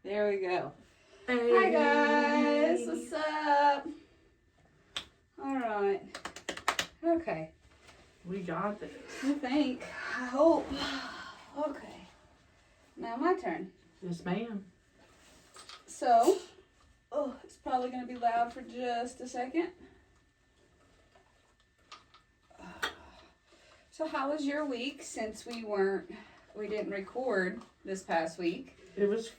There we go. Hey. Hi guys, what's up? Alright. Okay. We got this. I think. I hope. Okay. Now my turn. Yes, ma'am. So, it's probably going to be loud for just a second. So how was your week since we didn't record this past week? It was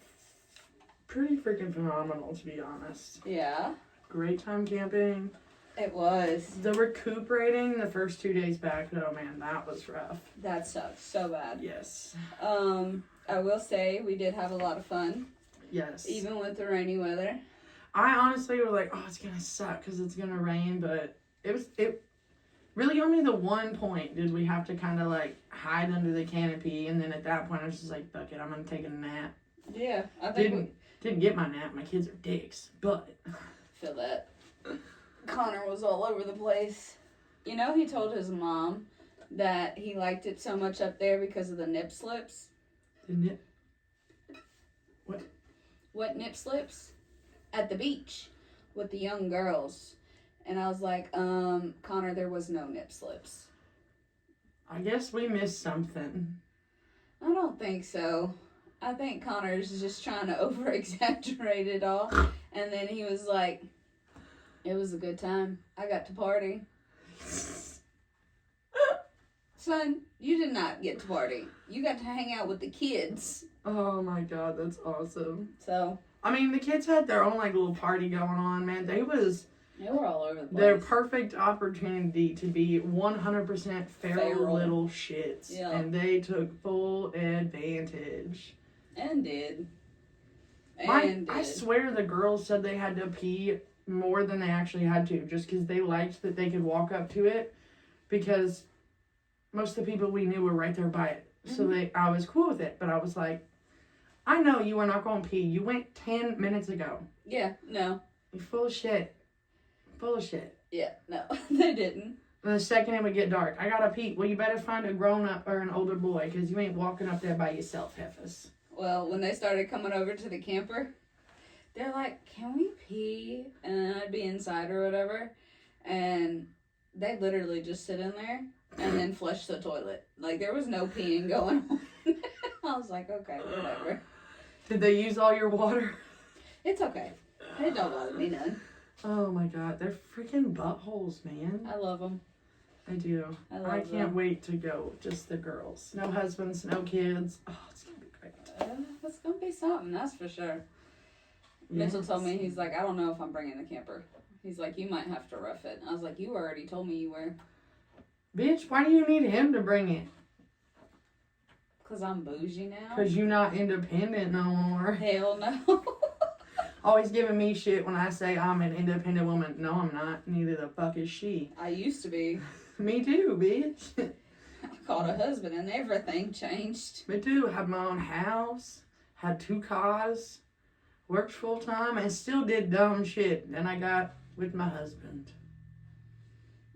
pretty freaking phenomenal, to be honest. Yeah. Great time camping. It was. The recuperating the first 2 days back, though, man, that was rough. That sucked so bad. Yes. I will say we did have a lot of fun. Yes. Even with the rainy weather. I honestly was like, oh, it's going to suck because it's going to rain, but it really only the one point did we have to kind of like hide under the canopy, and then at that point I was just like, fuck it, I'm going to take a nap. Yeah. I think Didn't get my nap. My kids are dicks, but... Feel that. Connor was all over the place. You know, he told his mom that he liked it so much up there because of the nip slips. The nip... What? What nip slips? At the beach with the young girls. And I was like, Connor, there was no nip slips. I guess we missed something. I don't think so. I think Connor's just trying to over-exaggerate it all. And then he was like, it was a good time. I got to party. Son, you did not get to party. You got to hang out with the kids. Oh my god, that's awesome. So. I mean, the kids had their own like little party going on, man. They were all over the place. Their perfect opportunity to be 100% feral little shits. Yeah. And they took full advantage. And did. I swear the girls said they had to pee more than they actually had to, just because they liked that they could walk up to it, because most of the people we knew were right there by it. Mm-hmm. So I was cool with it, but I was like, I know you were not going to pee. You went 10 minutes ago. Yeah, no. You're full of shit. Full of shit. Yeah, no, they didn't. And the second it would get dark, I gotta pee. Well, you better find a grown-up or an older boy, because you ain't walking up there by yourself, Heifers. Well, when they started coming over to the camper, they're like, can we pee? And then I'd be inside or whatever. And they'd literally just sit in there and then flush the toilet. Like, there was no peeing going on. I was like, okay, whatever. Did they use all your water? It's okay. It don't bother me none. Oh my god, they're freaking buttholes, man. I love them. I do. I can't wait to go. Just the girls. No husbands, no kids. Oh, it's going to be great. It's going to be something, that's for sure. Yes. Mitchell told me, he's like, I don't know if I'm bringing the camper. He's like, you might have to rough it. I was like, you already told me you were. Bitch, why do you need him to bring it? Because I'm bougie now. Because you're not independent no more. Hell no. Always giving me shit when I say I'm an independent woman. No, I'm not. Neither the fuck is she. I used to be. Me too, bitch. I caught a husband and everything changed. Me too. Had my own house. Had 2 cars. Worked full time and still did dumb shit. Then I got with my husband.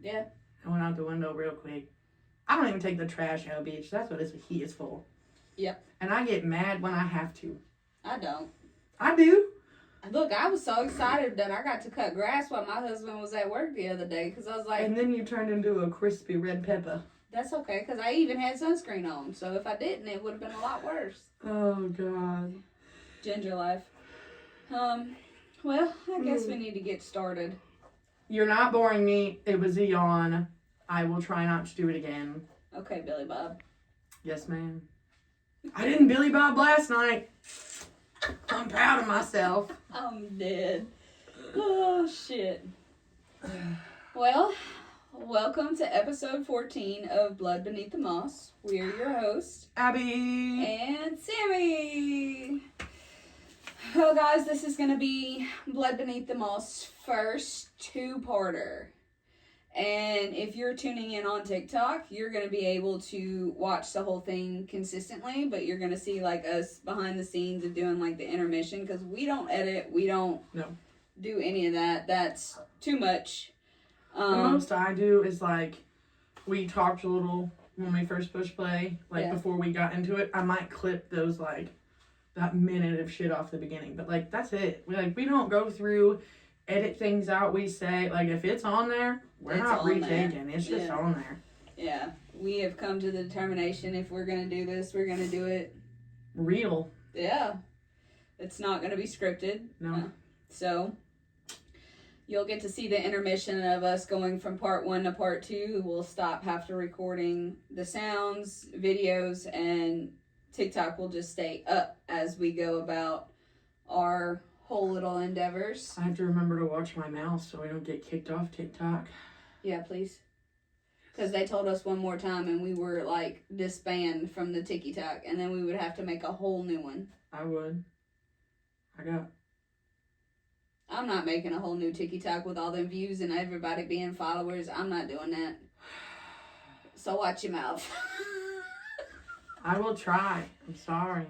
Yeah. I went out the window real quick. I don't even take the trash out, bitch. That's what he is for. Yep. And I get mad when I have to. I don't. I do. Look, I was so excited that I got to cut grass while my husband was at work the other day, because I was like... And then you turned into a crispy red pepper. That's okay, because I even had sunscreen on, so if I didn't, it would have been a lot worse. Oh, God. Ginger life. Well, I guess we need to get started. You're not boring me. It was a yawn. I will try not to do it again. Okay, Billy Bob. Yes, ma'am. I didn't Billy Bob last night. I'm proud of myself. I'm dead. Oh, shit. Well, welcome to episode 14 of Blood Beneath the Moss. We are your hosts, Abby and Sammy. Oh, guys, this is going to be Blood Beneath the Moss' first 2-parter. And if you're tuning in on TikTok, you're going to be able to watch the whole thing consistently, but you're going to see like us behind the scenes of doing like the intermission, because we don't edit, we don't do any of that. That's too much. The most I do is like, we talked a little when we first pushed play, like before we got into it. I might clip those like that minute of shit off the beginning. But, like, that's it. We don't go through, edit things out. We say, like, if it's on there, we're not retaking. It's just on there. Yeah. We have come to the determination, if we're going to do this, we're going to do it real. Yeah. It's not going to be scripted. No. So, you'll get to see the intermission of us going from part 1 to part 2. We'll stop after recording the sounds, videos, and TikTok will just stay up as we go about our whole little endeavors. I have to remember to watch my mouth so I don't get kicked off TikTok. Yeah, please. Because they told us one more time and we were, like, disbanded from the TikTok. And then we would have to make a whole new one. I would. I'm not making a whole new TikTok with all them views and everybody being followers. I'm not doing that. So watch your mouth. I will try. I'm sorry.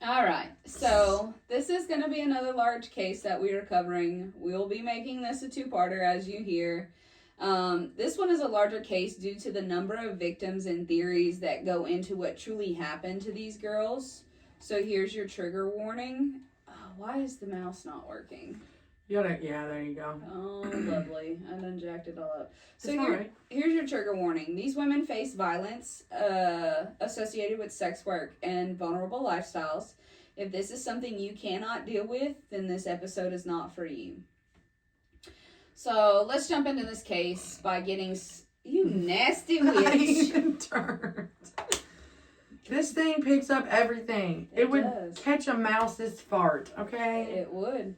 Alright, so this is going to be another large case that we are covering. We'll be making this a 2-parter, as you hear. This one is a larger case due to the number of victims and theories that go into what truly happened to these girls. So here's your trigger warning. Oh, why is the mouse not working? Yeah, there you go. Oh, lovely. I done jacked it all up. So right. Here's your trigger warning. These women face violence associated with sex work and vulnerable lifestyles. If this is something you cannot deal with, then this episode is not for you. So let's jump into this case by getting... You nasty witch. I even turned. This thing picks up everything. It would catch a mouse's fart, okay? It would.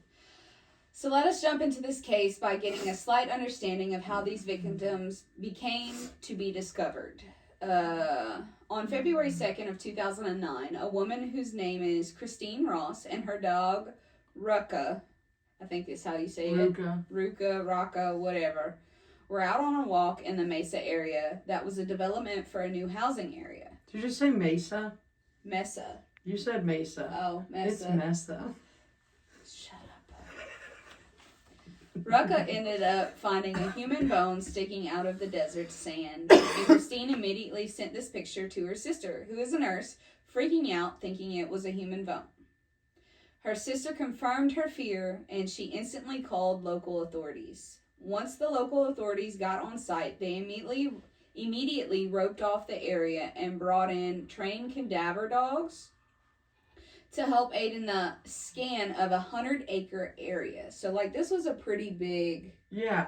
So let us jump into this case by getting a slight understanding of how these victims became to be discovered. On February 2nd of 2009, a woman whose name is Christine Ross and her dog, Rucka, I think is how you say it. Rucka, whatever, were out on a walk in the Mesa area that was a development for a new housing area. Did you say Mesa? Mesa. You said Mesa. Oh, Mesa. It's Mesa. Shut up. Rucka ended up finding a human bone sticking out of the desert sand, and Christine immediately sent this picture to her sister, who is a nurse, freaking out, thinking it was a human bone. Her sister confirmed her fear, and she instantly called local authorities. Once the local authorities got on site, they immediately roped off the area and brought in trained cadaver dogs to help aid in the scan of a 100-acre area. So, like, this was a pretty big... Yeah.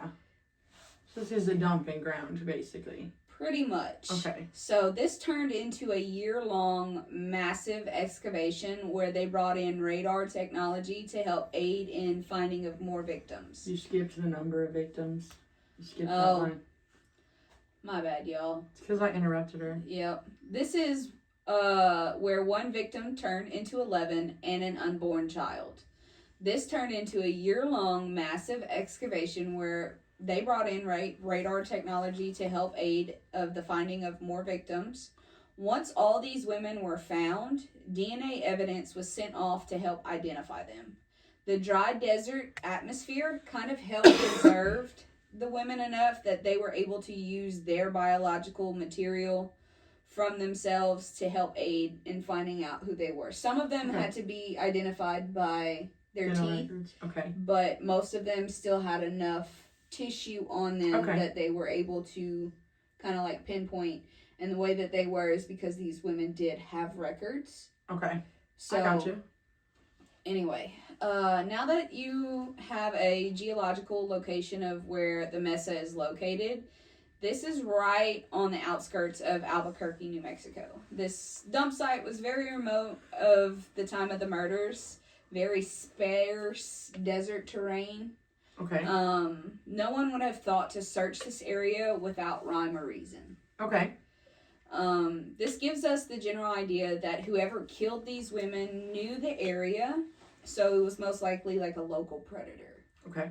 This is a dumping ground, basically. Pretty much. Okay. So, this turned into a year-long massive excavation where they brought in radar technology to help aid in finding of more victims. You skipped the number of victims. You skipped that line. My bad, y'all. It's because I interrupted her. Yep. This is where one victim turned into 11 and an unborn child. This turned into a year-long massive excavation where they brought in radar technology to help aid of the finding of more victims. Once all these women were found, DNA evidence was sent off to help identify them. The dry desert atmosphere kind of helped preserve the women enough that they were able to use their biological material from themselves to help aid in finding out who they were. Some of them had to be identified by their teeth, but most of them still had enough tissue on them that they were able to kind of like pinpoint. And the way that they were is because these women did have records. Okay. So, I got you. Anyway, now that you have a geological location of where the Mesa is located, this is right on the outskirts of Albuquerque, New Mexico. This dump site was very remote of the time of the murders. Very sparse desert terrain. Okay. No one would have thought to search this area without rhyme or reason. Okay. This gives us the general idea that whoever killed these women knew the area, so it was most likely like a local predator. Okay.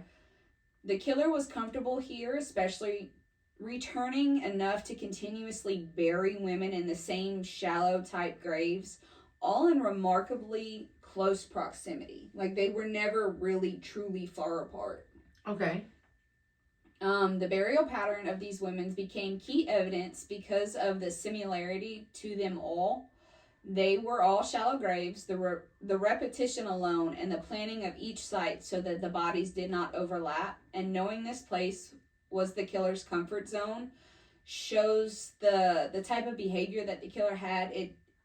The killer was comfortable here, especially returning enough to continuously bury women in the same shallow type graves, all in remarkably close proximity. Like, they were never really truly far apart. Okay. The burial pattern of these women became key evidence because of the similarity to them all. They were all shallow graves. The repetition alone and the planning of each site so that the bodies did not overlap, and knowing this place was the killer's comfort zone, shows the type of behavior that the killer had.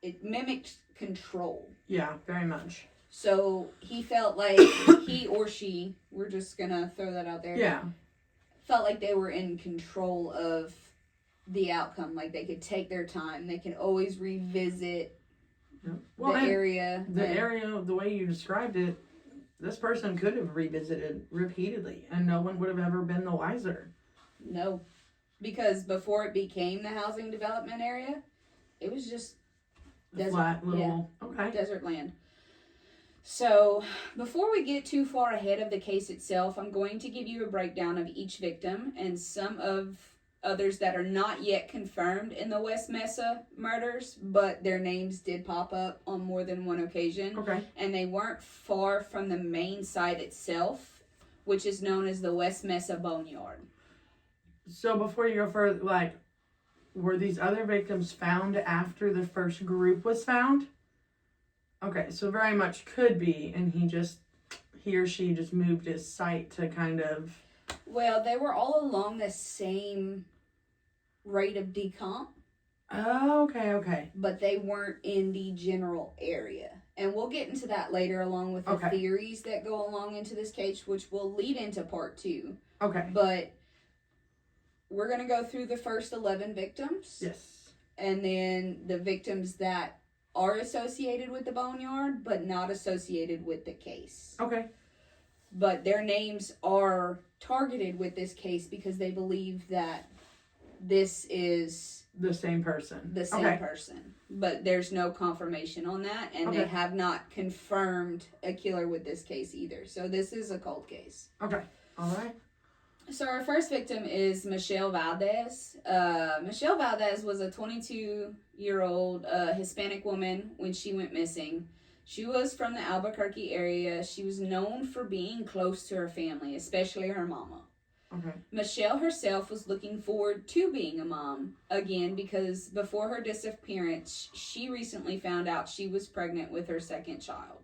It mimicked control. Yeah, very much. So he felt like he or she, we're just gonna throw that out there. Yeah. Felt like they were in control of the outcome. Like they could take their time. They could always revisit the area. The way you described it, this person could have revisited repeatedly and no one would have ever been the wiser. No. Because before it became the housing development area, it was just desert. Flat little, desert land. So, before we get too far ahead of the case itself, I'm going to give you a breakdown of each victim and some of others that are not yet confirmed in the West Mesa murders, but their names did pop up on more than one occasion. Okay. And they weren't far from the main site itself, which is known as the West Mesa Boneyard. So, before you go further, like, were these other victims found after the first group was found? Okay, so very much could be, and he or she just moved his site to kind of... Well, they were all along the same rate of decomp. Oh, okay. But they weren't in the general area. And we'll get into that later along with the theories that go along into this case, which will lead into part 2. Okay. But we're going to go through the first 11 victims. Yes. And then the victims that are associated with the boneyard, but not associated with the case. Okay. But their names are targeted with this case because they believe that this is... the same person. The same person. But there's no confirmation on that, and they have not confirmed a killer with this case either. So this is a cold case. Okay. All right. So our first victim is Michelle Valdez. Michelle Valdez was a 22-year-old Hispanic woman when she went missing. She was from the Albuquerque area. She was known for being close to her family, especially her mama. Okay. Michelle herself was looking forward to being a mom, again, because before her disappearance, she recently found out she was pregnant with her second child.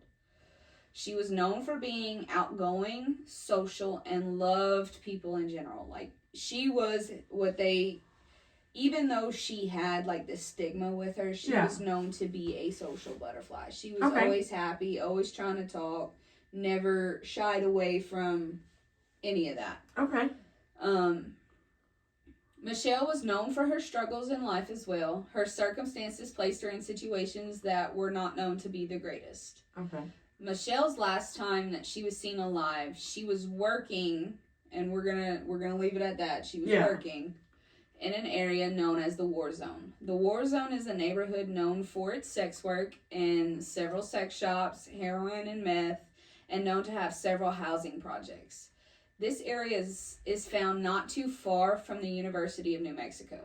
She was known for being outgoing, social, and loved people in general. Like, she was even though she had, like, the stigma with her, she was known to be a social butterfly. She was always happy, always trying to talk, never shied away from any of that. Okay. Michelle was known for her struggles in life as well. Her circumstances placed her in situations that were not known to be the greatest. Okay. Michelle's last time that she was seen alive, she was working, and we're gonna leave it at that. She was working in an area known as the War Zone. The War Zone is a neighborhood known for its sex work and several sex shops, heroin and meth, and known to have several housing projects. This area is found not too far from the University of New Mexico.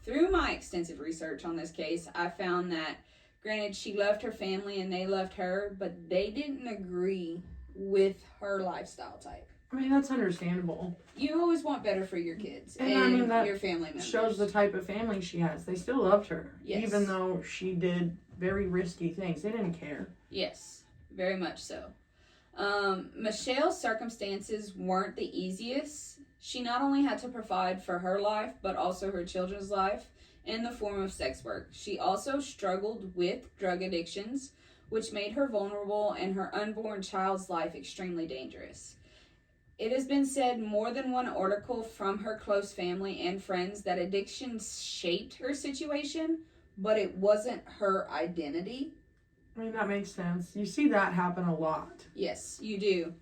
Through my extensive research on this case, I found that, granted, she loved her family and they loved her, but they didn't agree with her lifestyle type. I mean, that's understandable. You always want better for your kids and I mean, that your family members. Shows the type of family she has. They still loved her. Yes. Even though she did very risky things. They didn't care. Yes, very much so. Michelle's circumstances weren't the easiest. She not only had to provide for her life, but also her children's life in the form of sex work. She also struggled with drug addictions, which made her vulnerable and her unborn child's life extremely dangerous. It has been said more than one article from her close family and friends that addiction shaped her situation, but it wasn't her identity. I mean, that makes sense. You see that happen a lot. Yes, you do.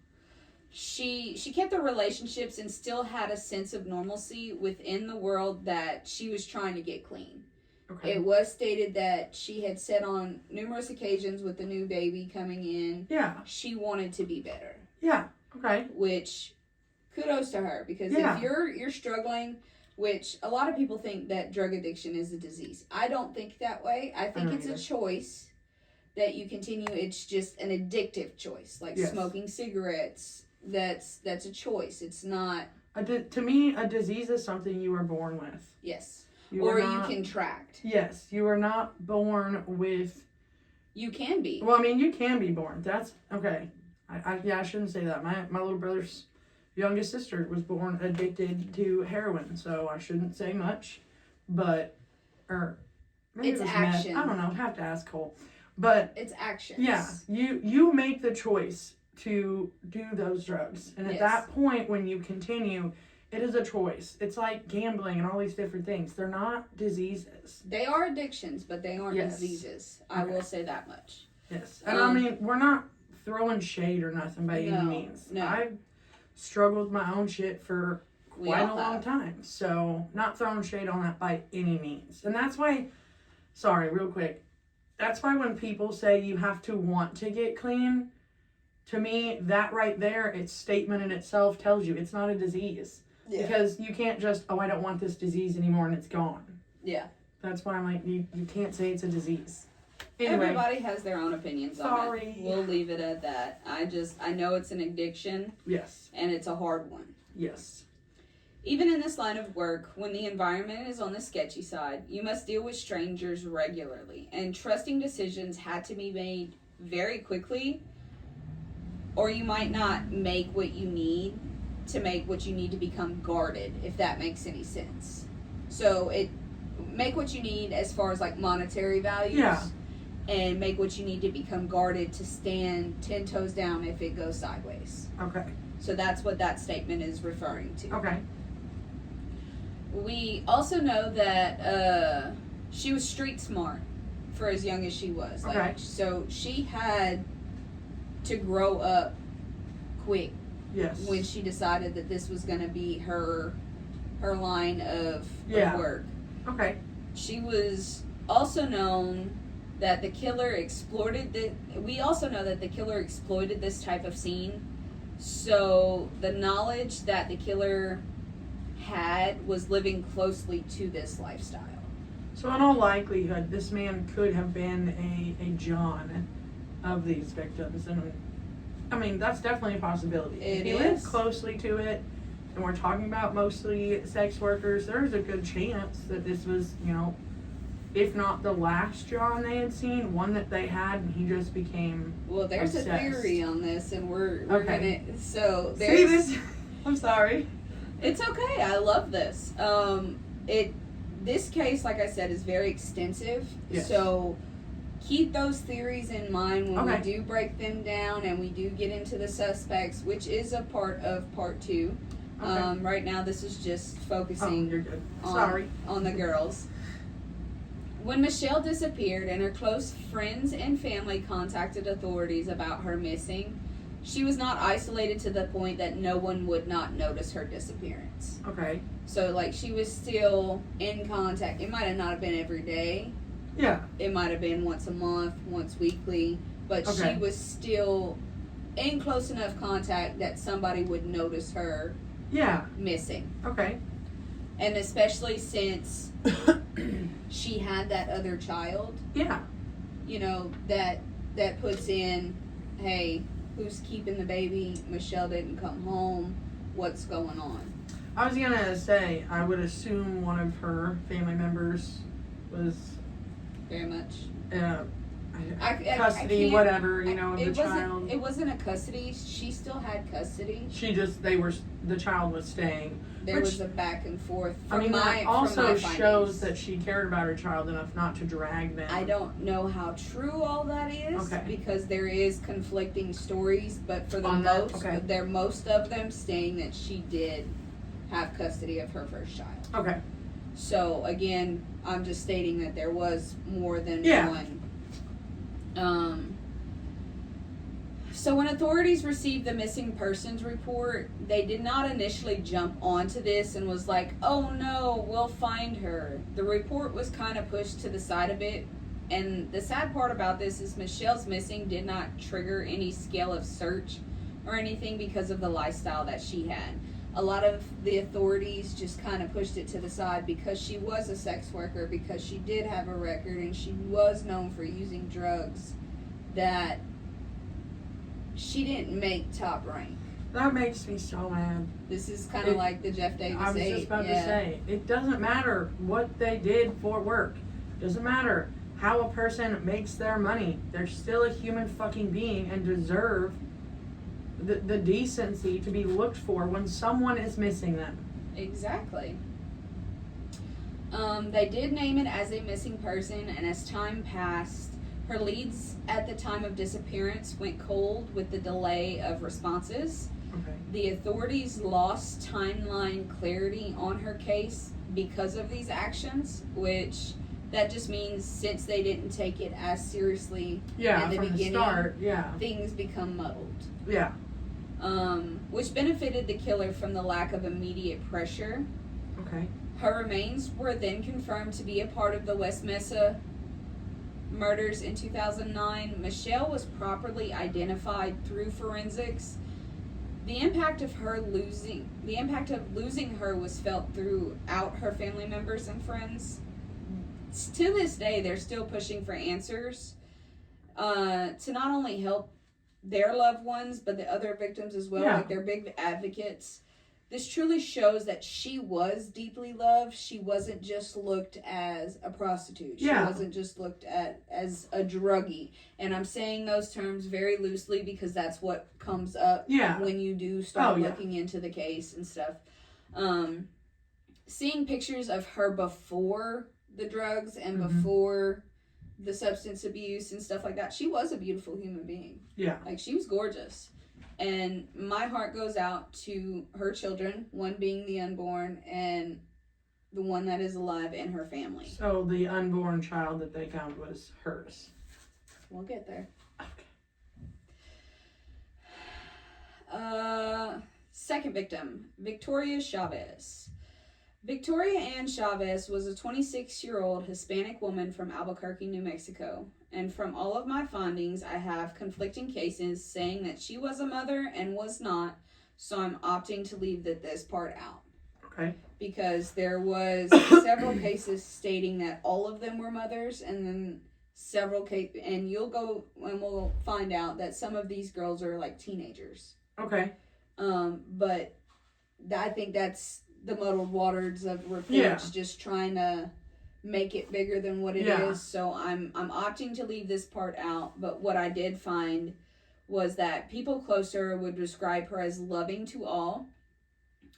She kept the relationships and still had a sense of normalcy within the world that she was trying to get clean. Okay. It was stated that she had said on numerous occasions with the new baby coming in, she wanted to be better. Yeah, okay. Which, kudos to her, because if you're struggling, which a lot of people think that drug addiction is a disease. I don't think that way. I think it's a choice that you continue. It's just an addictive choice, like smoking cigarettes. That's a choice. It's not... to me, a disease is something you were born with. Yes. You contract. Yes. You are not born with You can be. Well, I mean, you can be born. That's okay. I shouldn't say that. My little brother's youngest sister was born addicted to heroin, so I shouldn't say much. But, or maybe It's it was action. meth. I don't know. Have to ask Cole. But it's actions. Yeah, you make the choice to do those drugs, and at that point, when you continue, it is a choice. It's like gambling and all these different things. They're not diseases. They are addictions, but they aren't diseases. I will say that much. Yes, and I mean, we're not throwing shade or nothing by any means. No. I've struggled with my own shit for quite a long time, so not throwing shade on that by any means. And that's why, sorry, real quick, that's why when people say you have to want to get clean, to me, that right there, its statement in itself tells you it's not a disease. Yeah. Because you can't just, I don't want this disease anymore and it's gone. Yeah. That's why I'm like, you can't say it's a disease. Anyway, everybody has their own opinions on it. We'll leave it at that. I know it's an addiction. Yes. And it's a hard one. Yes. Even in this line of work, when the environment is on the sketchy side, you must deal with strangers regularly, and trusting decisions had to be made very quickly, or you might not make what you need to become guarded, if that makes any sense. So make what you need as far as like monetary values, and make what you need to become guarded to stand 10 toes down if it goes sideways. Okay. So that's what that statement is referring to. Okay. We also know that she was street smart for as young as she was. Okay. So she had to grow up quick. Yes. When she decided that this was going to be her line of work. Okay. She was also known that the killer exploited this type of scene. So the knowledge that the killer had was living closely to this lifestyle. So in all likelihood, this man could have been a John of these victims, and I mean that's definitely a possibility. If he lived closely to it, and we're talking about mostly sex workers, there's a good chance that this was, if not the last John they had seen, one that they had, and he just became there's obsessed. A theory on this, and we're okay. gonna see this. I'm sorry. It's okay. I love this. This case, like I said, is very extensive. Yes. So keep those theories in mind when we do break them down and we do get into the suspects, which is a part of part 2. Okay. Right now, this is just focusing you're good. on the girls. When Michelle disappeared and her close friends and family contacted authorities about her missing, she was not isolated to the point that no one would not notice her disappearance. Okay. So, she was still in contact. It might have not been every day. Yeah. It might have been once a month, once weekly. But she was still in close enough contact that somebody would notice her missing. Okay. And especially since she had that other child. Yeah. That puts in, hey, who's keeping the baby? Michelle didn't come home. What's going on? I was gonna say, I would assume one of her family members was very much custody, whatever, of the child. It wasn't a custody. She still had custody. The child was staying. There was a back and forth. That also shows that she cared about her child enough not to drag them. I don't know how true all that is because there is conflicting stories, but for the most of them saying that she did have custody of her first child. Okay. So again, I'm just stating that there was more than one. So when authorities received the missing persons report, they did not initially jump onto this and was like, oh no, we'll find her. The report was kind of pushed to the side of it. And the sad part about this is Michelle's missing did not trigger any scale of search or anything because of the lifestyle that she had. A lot of the authorities just kind of pushed it to the side because she was a sex worker, because she did have a record and she was known for using drugs, that she didn't make top rank. That makes me so mad. This is kind of like the Jeff Davis 8. I was just about to say, it doesn't matter what they did for work. It doesn't matter how a person makes their money. They're still a human fucking being and deserve the decency to be looked for when someone is missing them. Exactly. They did name it as a missing person, and as time passed, her leads at the time of disappearance went cold with the delay of responses. Okay. The authorities lost timeline clarity on her case because of these actions, which that just means since they didn't take it as seriously Yeah, in the from beginning, the start, yeah. things become muddled. Yeah. Which benefited the killer from the lack of immediate pressure. Okay. Her remains were then confirmed to be a part of the West Mesa Murders in 2009. Michelle was properly identified through forensics. The impact of losing her was felt throughout her family members and friends. To this day, they're still pushing for answers to not only help their loved ones, but the other victims as well. Yeah. Like, they're big advocates. This truly shows that she was deeply loved. She wasn't just looked as a prostitute. She wasn't just looked at as a druggie. And I'm saying those terms very loosely because that's what comes up when you do start looking into the case and stuff. Seeing pictures of her before the drugs and before the substance abuse and stuff like that, she was a beautiful human being. Yeah. Like, she was gorgeous. And my heart goes out to her children, one being the unborn and the one that is alive, and her family. So the unborn child that they found was hers. We'll get there. Okay. Second victim, Victoria Chavez. Victoria Ann Chavez was a 26-year-old Hispanic woman from Albuquerque, New Mexico. And from all of my findings, I have conflicting cases saying that she was a mother and was not, so I'm opting to leave this part out. Okay. Because there was several cases stating that all of them were mothers, and then several cases, and you'll go and we'll find out that some of these girls are like teenagers. Okay. But I think that's the muddled waters of reports just trying to make it bigger than what it is. So I'm opting to leave this part out. But what I did find was that people close to her would describe her as loving to all,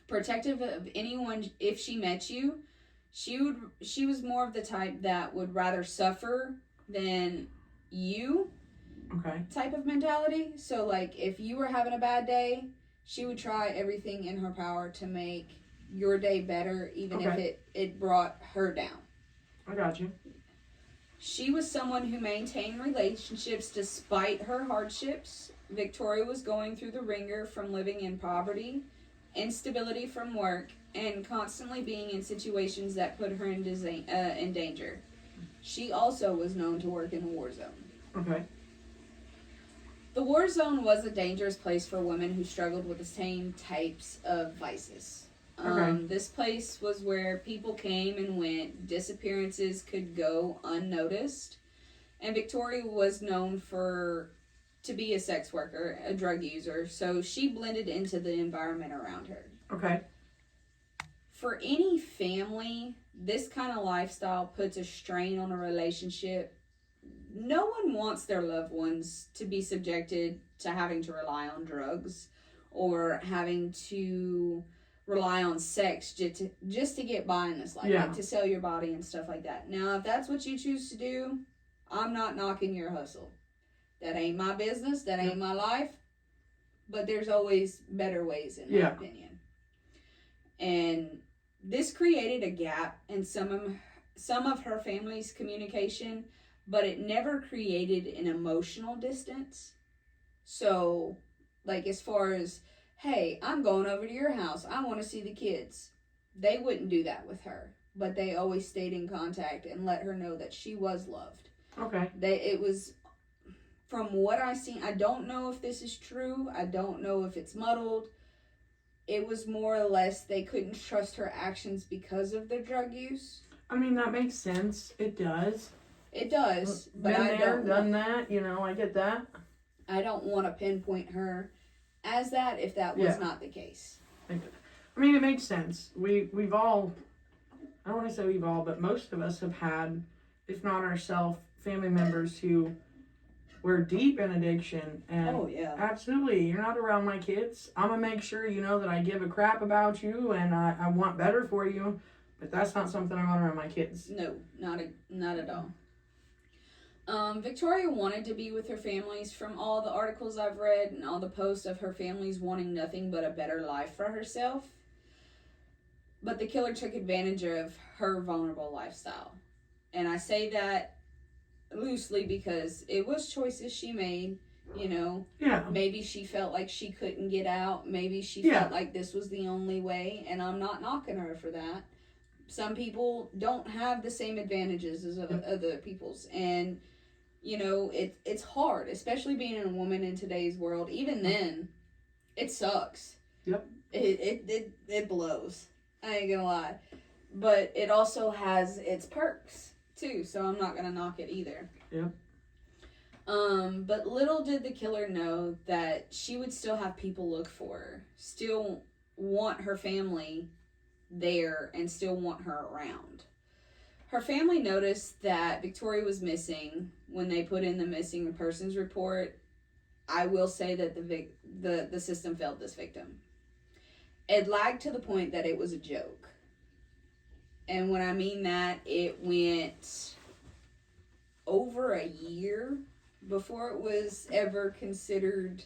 protective of anyone. If she met you, she was more of the type that would rather suffer than you. Okay. Type of mentality. So like, if you were having a bad day, she would try everything in her power to make your day better, even if it brought her down. I got you. She was someone who maintained relationships despite her hardships. Victoria was going through the ringer from living in poverty, instability from work, and constantly being in situations that put her in danger. She also was known to work in a war zone. Okay. The war zone was a dangerous place for women who struggled with the same types of vices. This place was where people came and went. Disappearances could go unnoticed. And Victoria was known to be a sex worker, a drug user, so she blended into the environment around her. Okay. For any family, this kind of lifestyle puts a strain on a relationship. No one wants their loved ones to be subjected to having to rely on drugs or having to rely on sex just to get by in this life, like to sell your body and stuff like that. Now, if that's what you choose to do, I'm not knocking your hustle. That ain't my business. That ain't my life. But there's always better ways, in my opinion. And this created a gap in some of her family's communication, but it never created an emotional distance. So, like, as far as, hey, I'm going over to your house, I want to see the kids. They wouldn't do that with her, but they always stayed in contact and let her know that she was loved. Okay. It was, from what I've seen, I don't know if this is true. I don't know if it's muddled. It was more or less they couldn't trust her actions because of the drug use. I mean, that makes sense. It does. It does. But Been there, done that. You know, I get that. I don't want to pinpoint her as that if that was not the case. I mean, it makes sense. We've all, I don't want to say we've all, but most of us have had, if not ourselves, family members who were deep in addiction. And oh, yeah. absolutely, you're not around my kids. I'm going to make sure you know that I give a crap about you and I want better for you. But that's not something I want around my kids. No, not at all. Victoria wanted to be with her families. From all the articles I've read and all the posts of her families wanting nothing but a better life for herself. But the killer took advantage of her vulnerable lifestyle. And I say that loosely because it was choices she made, you know. Yeah. Maybe she felt like she couldn't get out. Maybe she felt like this was the only way. And I'm not knocking her for that. Some people don't have the same advantages as other people's. And, you know, it's hard, especially being a woman in today's world. Even then, it sucks. Yep. It blows. I ain't gonna lie. But it also has its perks, too. So I'm not gonna knock it either. Yep. But little did the killer know that she would still have people look for her. Still want her family there and still want her around. Her family noticed that Victoria was missing when they put in the missing persons report. I will say that the system failed this victim. It lagged to the point that it was a joke. And when I mean that, it went over a year before it was ever considered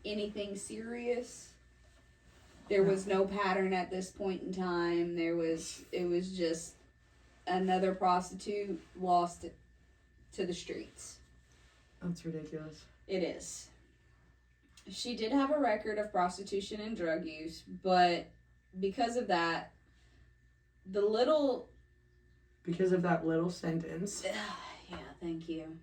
anything serious. There was no pattern at this point in time. It was just another prostitute lost to the streets. That's ridiculous. It is. She did have a record of prostitution and drug use, but because of that, because of that little sentence. Yeah, thank you.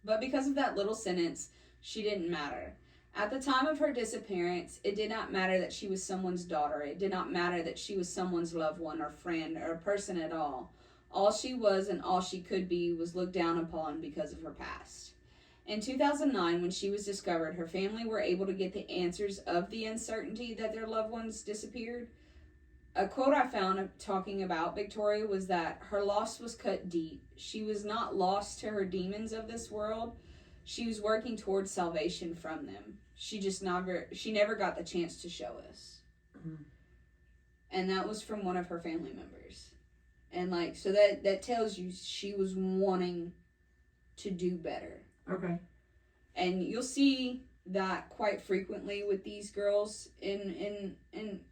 But because of that little sentence, she didn't matter. At the time of her disappearance, it did not matter that she was someone's daughter. It did not matter that she was someone's loved one or friend or a person at all. All she was and all she could be was looked down upon because of her past. In 2009, when she was discovered, her family were able to get the answers of the uncertainty that their loved ones disappeared. A quote I found talking about Victoria was that her loss was cut deep. She was not lost to her demons of this world. She was working towards salvation from them. She never got the chance to show us. Mm-hmm. And that was from one of her family members. And so that tells you she was wanting to do better. Okay. And you'll see that quite frequently with these girls in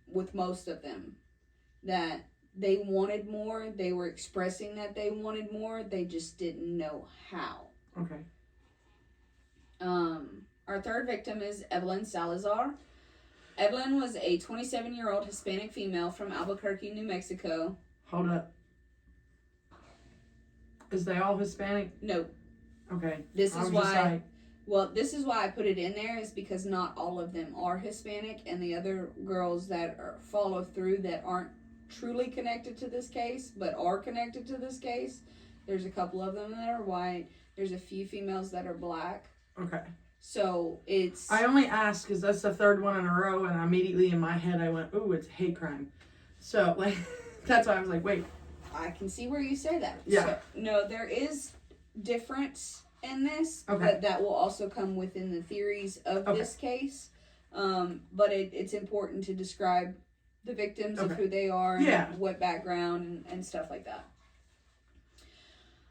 with most of them. That they wanted more, they were expressing that they wanted more, they just didn't know how. Okay. Our third victim is Evelyn Salazar. Evelyn was a 27-year-old Hispanic female from Albuquerque, New Mexico. Hold up. Is they all Hispanic? No. Okay. This is why I put it in there is because not all of them are Hispanic, and the other girls that follow through that aren't truly connected to this case, but are connected to this case. There's a couple of them that are white. There's a few females that are black. Okay. So it's... I only asked because that's the third one in a row, and immediately in my head I went, ooh, it's hate crime. So, that's why I was like, wait. I can see where you say that. Yeah. So, no, there is difference in this, okay, but that will also come within the theories of this case. But it's important to describe the victims of who they are and what background and stuff like that.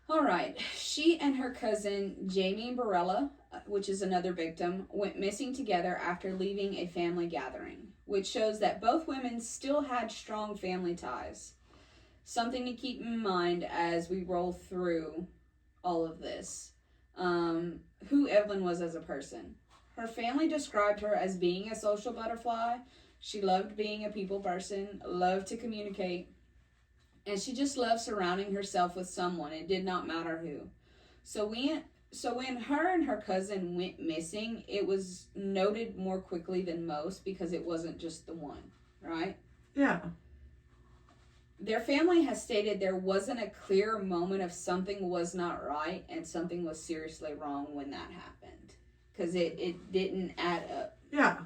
All right. She and her cousin, Jamie Barella, which is another victim, went missing together after leaving a family gathering, which shows that both women still had strong family ties. Something to keep in mind as we roll through all of this. Who Evelyn was as a person. Her family described her as being a social butterfly. She loved being a people person, loved to communicate, and she just loved surrounding herself with someone. It did not matter who. So when her and her cousin went missing, it was noted more quickly than most because it wasn't just the one, right? Yeah. Their family has stated there wasn't a clear moment of something was not right and something was seriously wrong when that happened. Because it didn't add up. Yeah.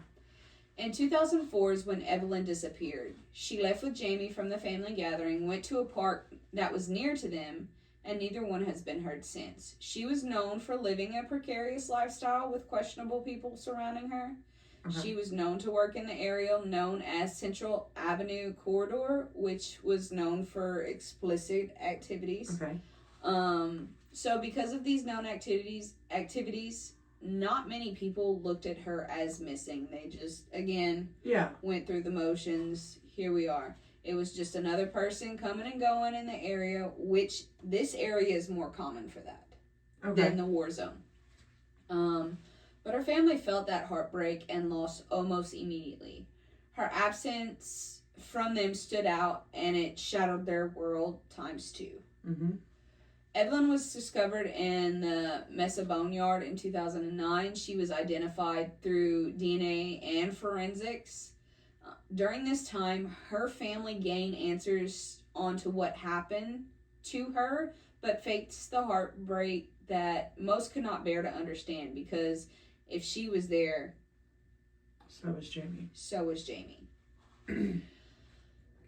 In 2004 is when Evelyn disappeared. She left with Jamie from the family gathering, went to a park that was near to them, and neither one has been heard since. She was known for living a precarious lifestyle with questionable people surrounding her. Okay. She was known to work in the area known as Central Avenue Corridor, which was known for explicit activities. Okay. So because of these known activities, not many people looked at her as missing. They just, again, went through the motions. Here we are. It was just another person coming and going in the area, which this area is more common for that than the war zone. But her family felt that heartbreak and loss almost immediately. Her absence from them stood out, and it shattered their world times two. Mm-hmm. Evelyn was discovered in the Mesa Boneyard in 2009. She was identified through DNA and forensics. During this time, her family gained answers onto what happened to her, but faced the heartbreak that most could not bear to understand, because if she was there, so was Jamie.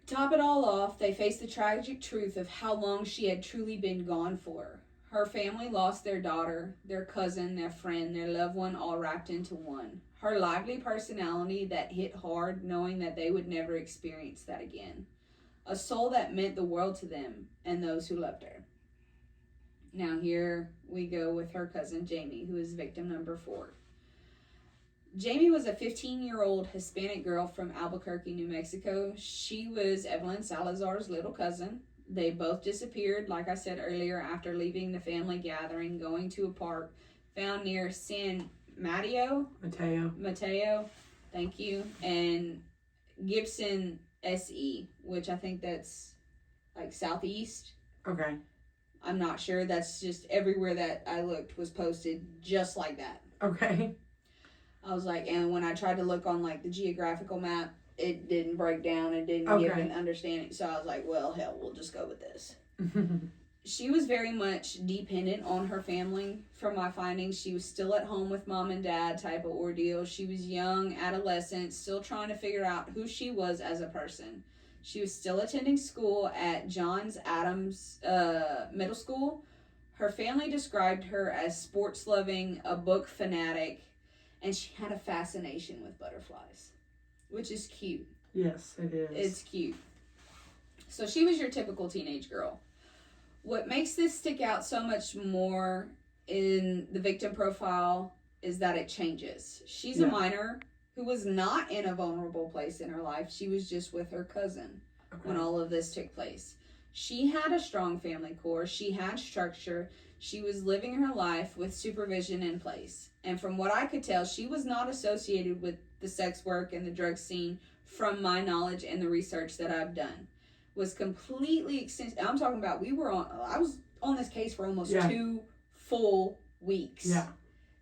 Top it all off, they faced the tragic truth of how long she had truly been gone for. Her family lost their daughter, their cousin, their friend, their loved one, all wrapped into one. Her lively personality that hit hard, knowing that they would never experience that again. A soul that meant the world to them and those who loved her. Now here we go with her cousin Jamie, who is victim number 4. Jamie was a 15-year-old Hispanic girl from Albuquerque, New Mexico. She was Evelyn Salazar's little cousin. They both disappeared, like I said earlier, after leaving the family gathering, going to a park found near San Mateo, thank you, and Gibson SE, which I think that's like southeast. Okay. I'm not sure. That's just everywhere that I looked was posted just like that. Okay. I was like, and when I tried to look on like the geographical map, it didn't break down. It didn't give an understanding. So I was like, well, hell, we'll just go with this. She was very much dependent on her family. From my findings, she was still at home with mom and dad type of ordeal. She was young, adolescent, still trying to figure out who she was as a person. She was still attending school at Johns Adams Middle School. Her family described her as sports-loving, a book fanatic, and she had a fascination with butterflies, which is cute. Yes, it is. It's cute. So she was your typical teenage girl. What makes this stick out so much more in the victim profile is that it changes. She's a minor who was not in a vulnerable place in her life. She was just with her cousin when all of this took place. She had a strong family core. She had structure. She was living her life with supervision in place. And from what I could tell, she was not associated with the sex work and the drug scene from my knowledge and the research that I've done. Was completely extensive. I'm talking about I was on this case for almost 2 full weeks. Yeah.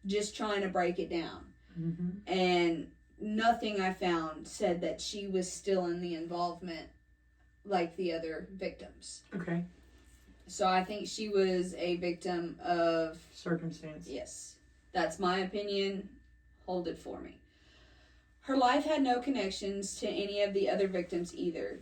Just trying to break it down. Mm-hmm. And nothing I found said that she was still in the involvement like the other victims. Okay. So I think she was a victim of circumstance. Yes. That's my opinion. Hold it for me. Her life had no connections to any of the other victims either,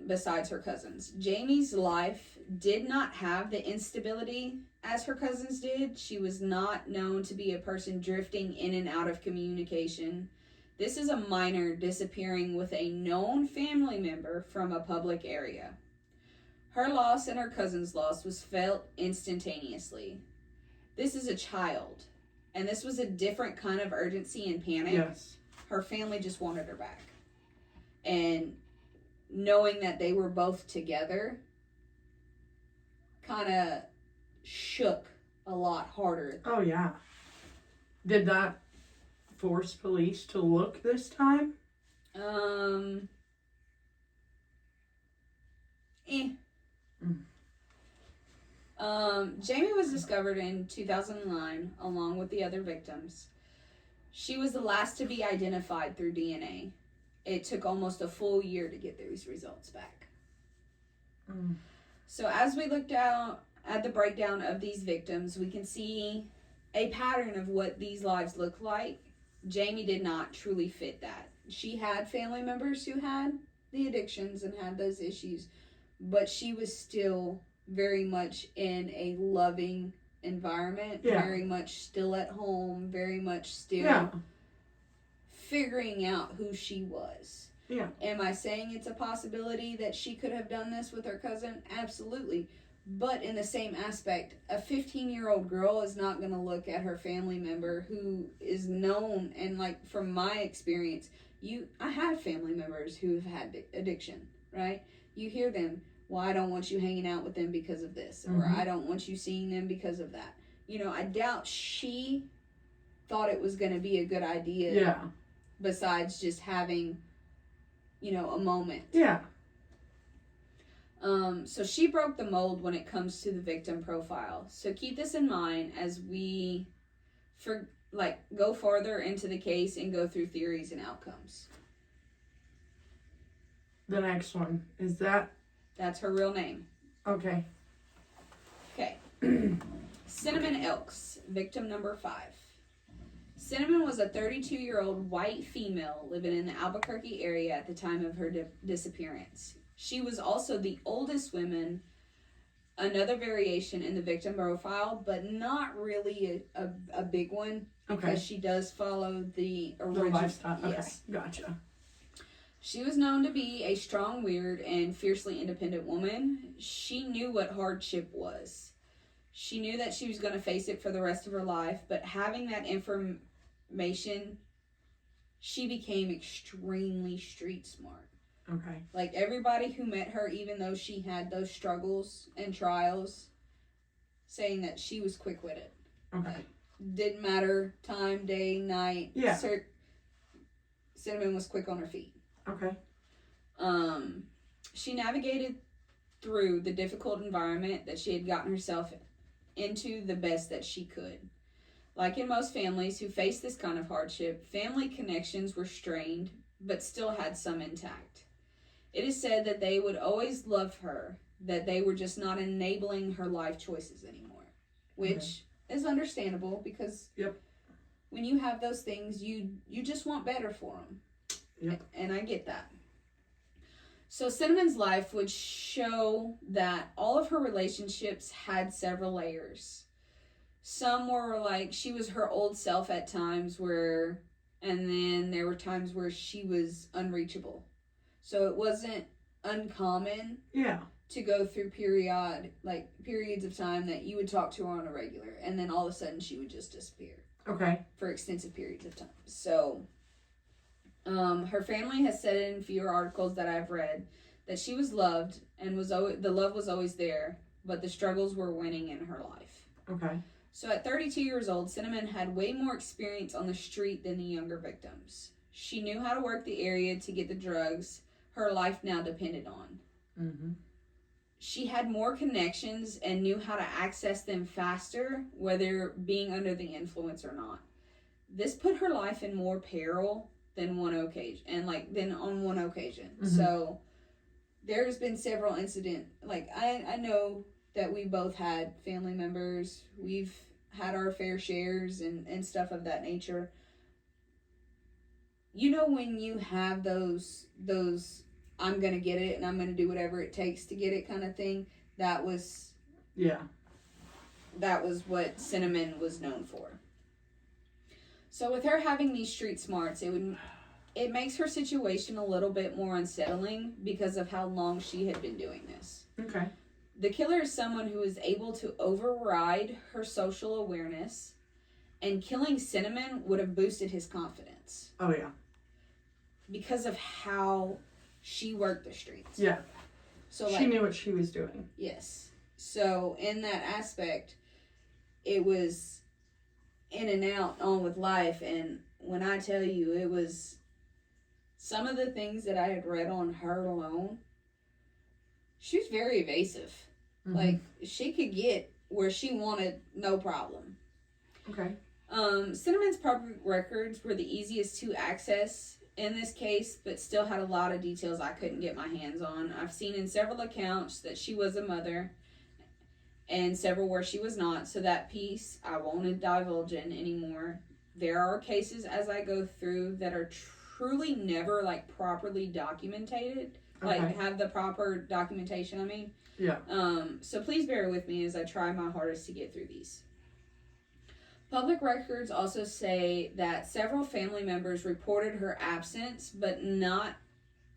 besides her cousins. Jamie's life did not have the instability as her cousins did. She was not known to be a person drifting in and out of communication. This is a minor disappearing with a known family member from a public area. Her loss and her cousin's loss was felt instantaneously. This is a child, and this was a different kind of urgency and panic. Yes. Her family just wanted her back. And knowing that they were both together kind of shook a lot harder. Oh, yeah. Did that force police to look this time? Jamie was discovered in 2009 along with the other victims. She was the last to be identified through DNA. It took almost a full year to get these results back. So as we looked out at the breakdown of these victims, we can see a pattern of what these lives look like. Jamie did not truly fit that. She had family members who had the addictions and had those issues, but she was still very much in a loving environment, very much still at home, very much still figuring out who she was. Yeah. Am I saying it's a possibility that she could have done this with her cousin? Absolutely. But in the same aspect, a 15-year-old girl is not going to look at her family member who is known, and like from my experience, I have family members who have had addiction, right? You hear them, well, I don't want you hanging out with them because of this, or I don't want you seeing them because of that. You know, I doubt she thought it was going to be a good idea. Yeah. Besides just having, you know, a moment. Yeah. So she broke the mold when it comes to the victim profile. So keep this in mind as we go farther into the case and go through theories and outcomes. The next one, is that? That's her real name. Okay. Okay. Cinnamon Elks, victim number 5. Cinnamon was a 32-year-old white female living in the Albuquerque area at the time of her disappearance. She was also the oldest woman, another variation in the victim profile, but not really a big one because she does follow the original lifestyle. Okay, yes. Gotcha. She was known to be a strong, weird, and fiercely independent woman. She knew what hardship was. She knew that she was going to face it for the rest of her life, but having that information, she became extremely street smart. Okay. Like everybody who met her, even though she had those struggles and trials, saying that she was quick-witted. Okay. Like, didn't matter time, day, night. Yeah. Cinnamon was quick on her feet. Okay. She navigated through the difficult environment that she had gotten herself into the best that she could. Like in most families who face this kind of hardship, family connections were strained, but still had some intact. It is said that they would always love her, that they were just not enabling her life choices anymore, which is understandable because when you have those things, you just want better for them. Yep. And I get that. So Cinnamon's life would show that all of her relationships had several layers. Some were like she was her old self at times and then there were times where she was unreachable. So it wasn't uncommon to go through periods of time that you would talk to her on a regular, and then all of a sudden she would just disappear. Okay. For extensive periods of time. So her family has said in fewer articles that I've read that she was loved and the love was always there, but the struggles were winning in her life. Okay. So at 32 years old, Cinnamon had way more experience on the street than the younger victims. She knew how to work the area to get the drugs her life now depended on. Mm-hmm. She had more connections and knew how to access them faster, whether being under the influence or not. This put her life in more peril than on one occasion. Mm-hmm. So there's been several incidents. Like I know that we both had family members. We've had our fair shares and stuff of that nature. You know, when you have those I'm going to get it and I'm going to do whatever it takes to get it kind of thing, that was what Cinnamon was known for. So with her having these street smarts, it makes her situation a little bit more unsettling because of how long she had been doing this. Okay. The killer is someone who is able to override her social awareness, and killing Cinnamon would have boosted his confidence. Oh, yeah. Because of how she worked the streets. Yeah. So she knew what she was doing. Yes. So in that aspect, it was in and out on with life. And when I tell you, it was some of the things that I had read on her alone, she was very evasive. Mm-hmm. Like, she could get where she wanted, no problem. Okay. Cinnamon's public records were the easiest to access in this case, but still had a lot of details I couldn't get my hands on. I've seen in several accounts that she was a mother, and several where she was not, so that piece I won't divulge in anymore. There are cases as I go through that are truly never, properly documented. like have the proper documentation. I mean, yeah. So please bear with me as I try my hardest to get through these. Public records also say that several family members reported her absence, but not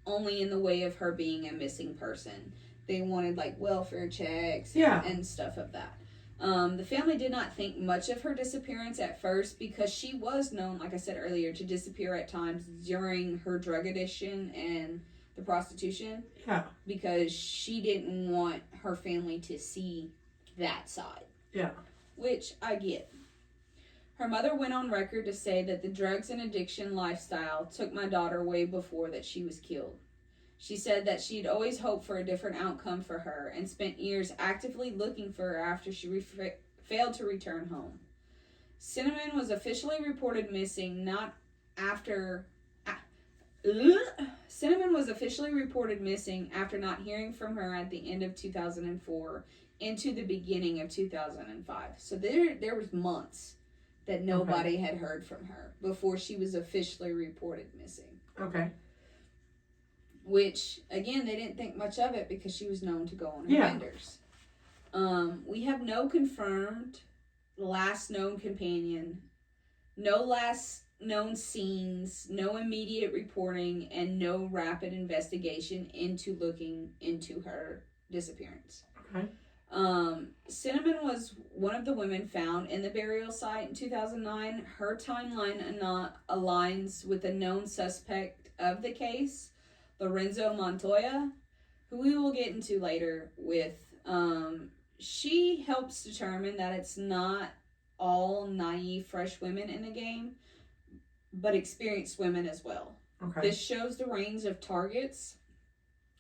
only in the way of her being a missing person. They wanted like welfare checks and stuff of that. The family did not think much of her disappearance at first because she was known, like I said earlier, to disappear at times during her drug addiction and the prostitution. Yeah. Because she didn't want her family to see that side. Yeah. Which I get. Her mother went on record to say that the drugs and addiction lifestyle took my daughter way before that she was killed. She said that she'd always hoped for a different outcome for her and spent years actively looking for her after she failed to return home. Cinnamon was officially reported missing after not hearing from her at the end of 2004 into the beginning of 2005. So there was months that nobody had heard from her before she was officially reported missing. Okay. Which, again, they didn't think much of it because she was known to go on her benders. We have no confirmed last known companion, no last known scenes, no immediate reporting, and no rapid investigation into looking into her disappearance. Okay. Cinnamon was one of the women found in the burial site in 2009. Her timeline aligns with a known suspect of the case, Lorenzo Montoya, who we will get into later with. She helps determine that it's not all naive, fresh women in the game, but experienced women as well. Okay. This shows the range of targets,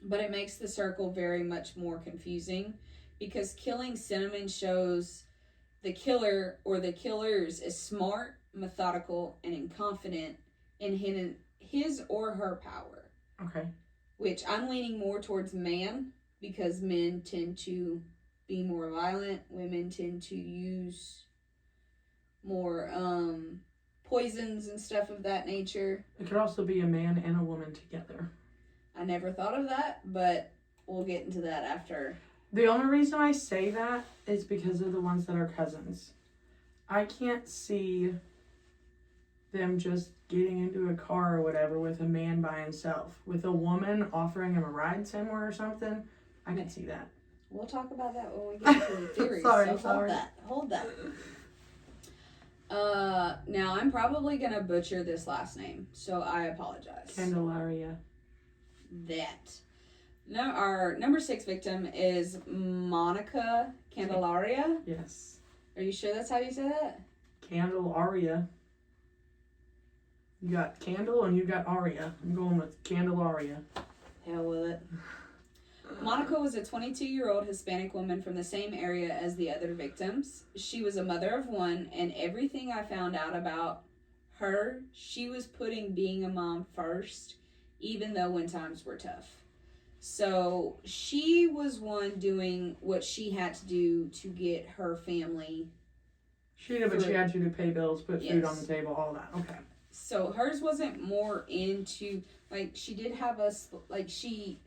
but it makes the circle very much more confusing because killing Cinnamon shows the killer or the killers is smart, methodical, and confident in his or her power. Okay. Which I'm leaning more towards man because men tend to be more violent. Women tend to use more poisons and stuff of that nature. It could also be a man and a woman together. I never thought of that, but we'll get into that after. The only reason I say that is because of the ones that are cousins. I can't see them just getting into a car or whatever with a man by himself. With a woman offering him a ride somewhere or something, I can see that. We'll talk about that when we get into the theories. Sorry. Hold that. Now I'm probably gonna butcher this last name, so I apologize. Candelaria. That. Now our number 6 victim is Monica Candelaria. Yes. Are you sure that's how you say that? Candelaria. You got Candle and you got Aria. I'm going with Candelaria. Hell with it. Monica was a 22-year-old Hispanic woman from the same area as the other victims. She was a mother of one, and everything I found out about her, she was putting being a mom first, even though when times were tough. So she was one doing what she had to do to get her family. She had to pay bills, put food on the table, all that. Okay. So hers wasn't more into, like, she did have she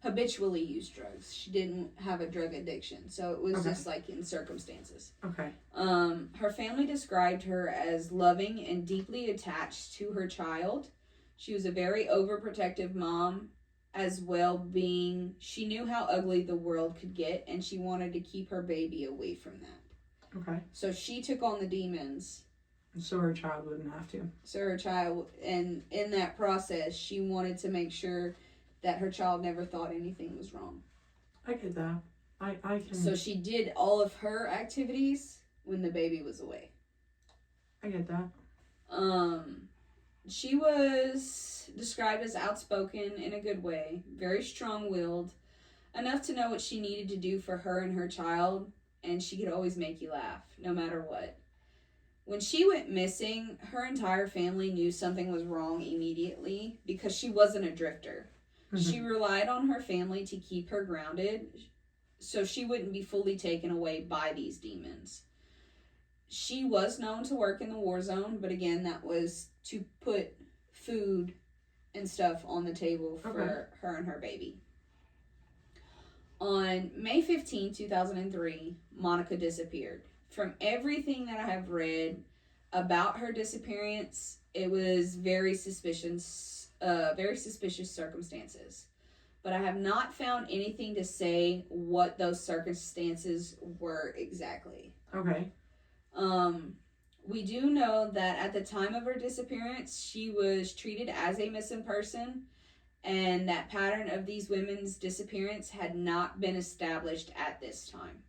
habitually used drugs. She didn't have a drug addiction. So it was just like in circumstances. Okay. Her family described her as loving and deeply attached to her child. She was a very overprotective mom as well, being she knew how ugly the world could get and she wanted to keep her baby away from that. Okay. So she took on the demons. So her child wouldn't have to. So her child, and in that process, she wanted to make sure that her child never thought anything was wrong. I get that. I can. So she did all of her activities when the baby was away. I get that. She was described as outspoken in a good way, very strong-willed, enough to know what she needed to do for her and her child, and she could always make you laugh, no matter what. When she went missing, her entire family knew something was wrong immediately because she wasn't a drifter. Mm-hmm. She relied on her family to keep her grounded so she wouldn't be fully taken away by these demons. She was known to work in the war zone, but again, that was to put food and stuff on the table for her and her baby. On May 15, 2003, Monica disappeared. From everything that I have read about her disappearance, it was very suspicious circumstances. But I have not found anything to say what those circumstances were exactly. Okay. We do know that at the time of her disappearance, she was treated as a missing person, and that pattern of these women's disappearance had not been established at this time.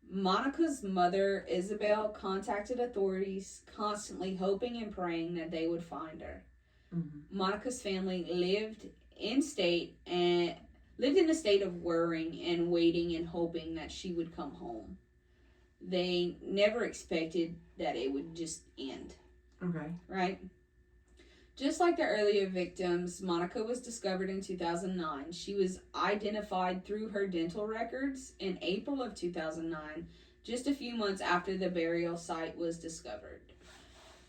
Monica's mother, Isabel, contacted authorities, constantly hoping and praying that they would find her. Mm-hmm. Monica's family lived in a state of worrying and waiting and hoping that she would come home. They never expected that it would just end. Okay. Right? Just like the earlier victims, Monica was discovered in 2009. She was identified through her dental records in April of 2009, just a few months after the burial site was discovered.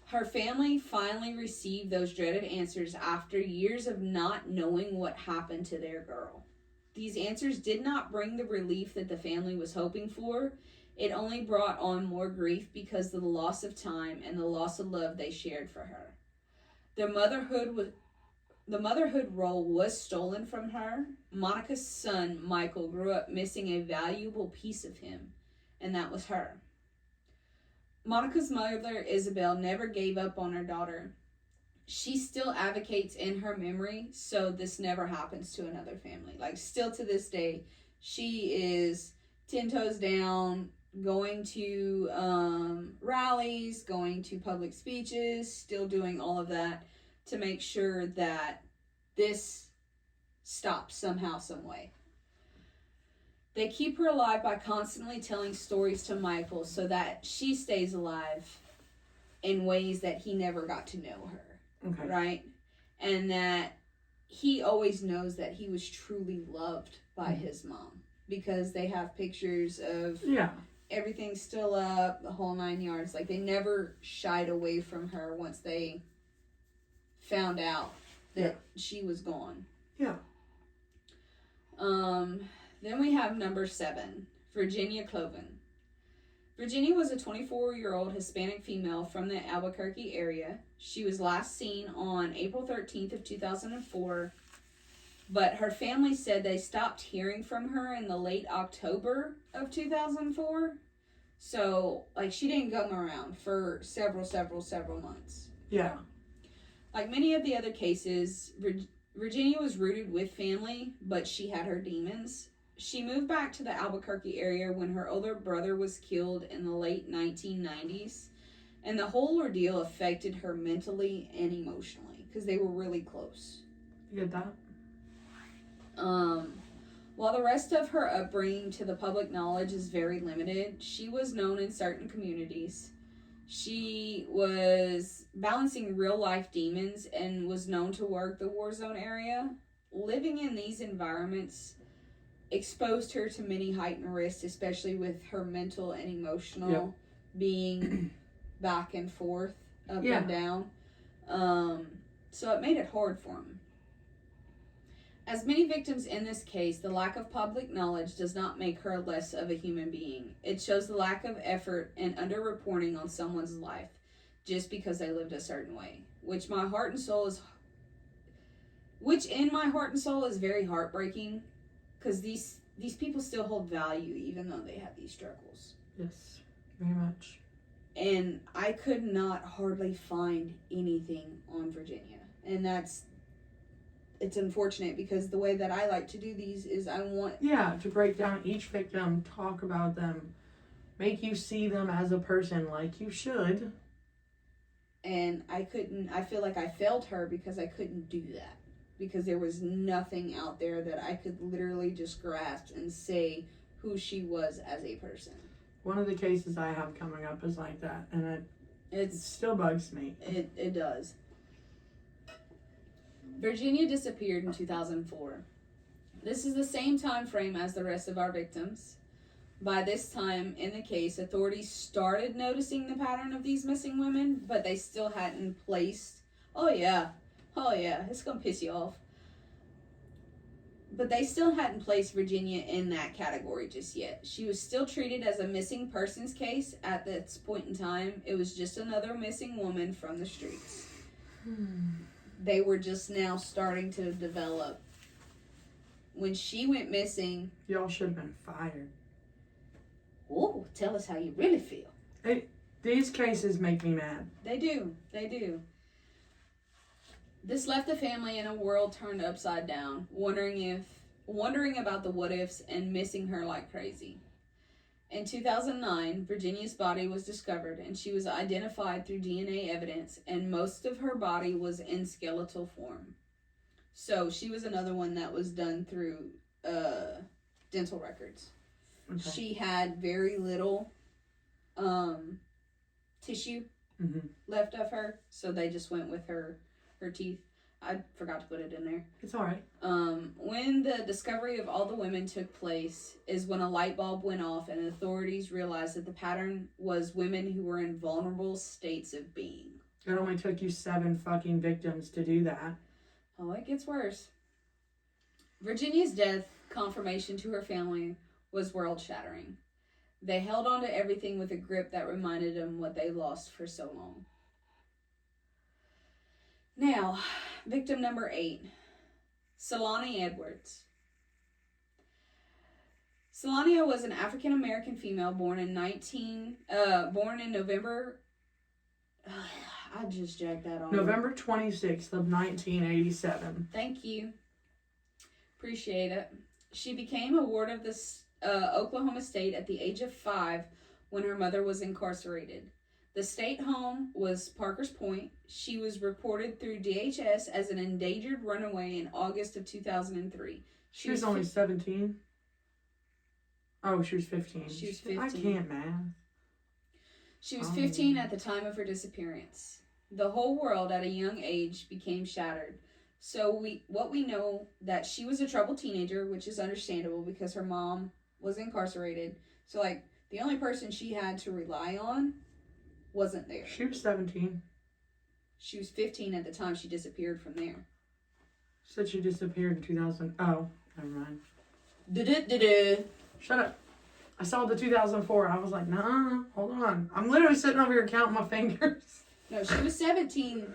Her family finally received those dreaded answers after years of not knowing what happened to their girl. These answers did not bring the relief that the family was hoping for. It only brought on more grief because of the loss of time and the loss of love they shared for her. The motherhood role was stolen from her. Monica's son, Michael, grew up missing a valuable piece of him, and that was her. Monica's mother, Isabel, never gave up on her daughter. She still advocates in her memory, so this never happens to another family. Like, still to this day, she is 10 toes down, going to rallies, going to public speeches, still doing all of that to make sure that this stops somehow, some way. They keep her alive by constantly telling stories to Michael so that she stays alive in ways that he never got to know her. Okay. Right? And that he always knows that he was truly loved by his mom, because they have pictures of everything still up, the whole 9 yards. Like, they never shied away from her once they found out that she was gone. Yeah. Then we have number 7, Virginia Cloven. Virginia was a 24-year-old Hispanic female from the Albuquerque area. She was last seen on April 13th of 2004, but her family said they stopped hearing from her in the late October of 2004. So, like, she didn't come around for several months. Yeah. Like many of the other cases, Virginia was rooted with family, but she had her demons. She moved back to the Albuquerque area when her older brother was killed in the late 1990s, and the whole ordeal affected her mentally and emotionally because they were really close. You get that? While the rest of her upbringing to the public knowledge is very limited, she was known in certain communities. She was balancing real-life demons and was known to work the war zone area. Living in these environments exposed her to many heightened risks, especially with her mental and emotional being back and forth, up and down. So it made it hard for him. As many victims in this case, the lack of public knowledge does not make her less of a human being. It shows the lack of effort and underreporting on someone's life just because they lived a certain way, which in my heart and soul is very heartbreaking, because these people still hold value even though they have these struggles. Yes, very much. And I could not hardly find anything on Virginia, and it's unfortunate, because the way that I like to do these is I want... to break down each victim, talk about them, make you see them as a person like you should. And I feel like I failed her because I couldn't do that. Because there was nothing out there that I could literally just grasp and say who she was as a person. One of the cases I have coming up is like that, and it still bugs me. It does. Virginia disappeared in 2004. This is the same time frame as the rest of our victims. By this time in the case, authorities started noticing the pattern of these missing women, but they still hadn't placed... Oh yeah, Oh, yeah, it's going to piss you off. But they still hadn't placed Virginia in that category just yet. She was still treated as a missing persons case at this point in time. It was just another missing woman from the streets. They were just now starting to develop. When she went missing... Y'all should have been fired. Oh, tell us how you really feel. These cases make me mad. They do. They do. This left the family in a world turned upside down, wondering about the what ifs and missing her like crazy. In 2009, Virginia's body was discovered and she was identified through DNA evidence, and most of her body was in skeletal form. So she was another one that was done through dental records. Okay. She had very little tissue left of her, so they just went with her teeth. I forgot to put it in there. It's all right. When the discovery of all the women took place is when a light bulb went off and authorities realized that the pattern was women who were in vulnerable states of being. It only took you 7 fucking victims to do that. Oh, it gets worse. Virginia's death confirmation to her family was world-shattering. They held on to everything with a grip that reminded them what they lost for so long. Now, victim number 8, Solani Edwards. Solania was an African-American female born in November... I just jacked that on. November 26th of 1987. Thank you. Appreciate it. She became a ward of the Oklahoma State at the age of 5 when her mother was incarcerated. The state home was Parker's Point. She was reported through DHS as an endangered runaway in August of 2003. She was only 17? Oh, she was 15. She was 15. I can't math. She was 15 at the time of her disappearance. The whole world at a young age became shattered. So what we know that she was a troubled teenager, which is understandable because her mom was incarcerated. So like the only person she had to rely on wasn't there. She was 17. She was 15 at the time she disappeared from there. Said she disappeared in 2000. Oh, never mind. Shut up. I saw the 2004. I was like, nah, hold on. I'm literally sitting over here counting my fingers. No, she was 17.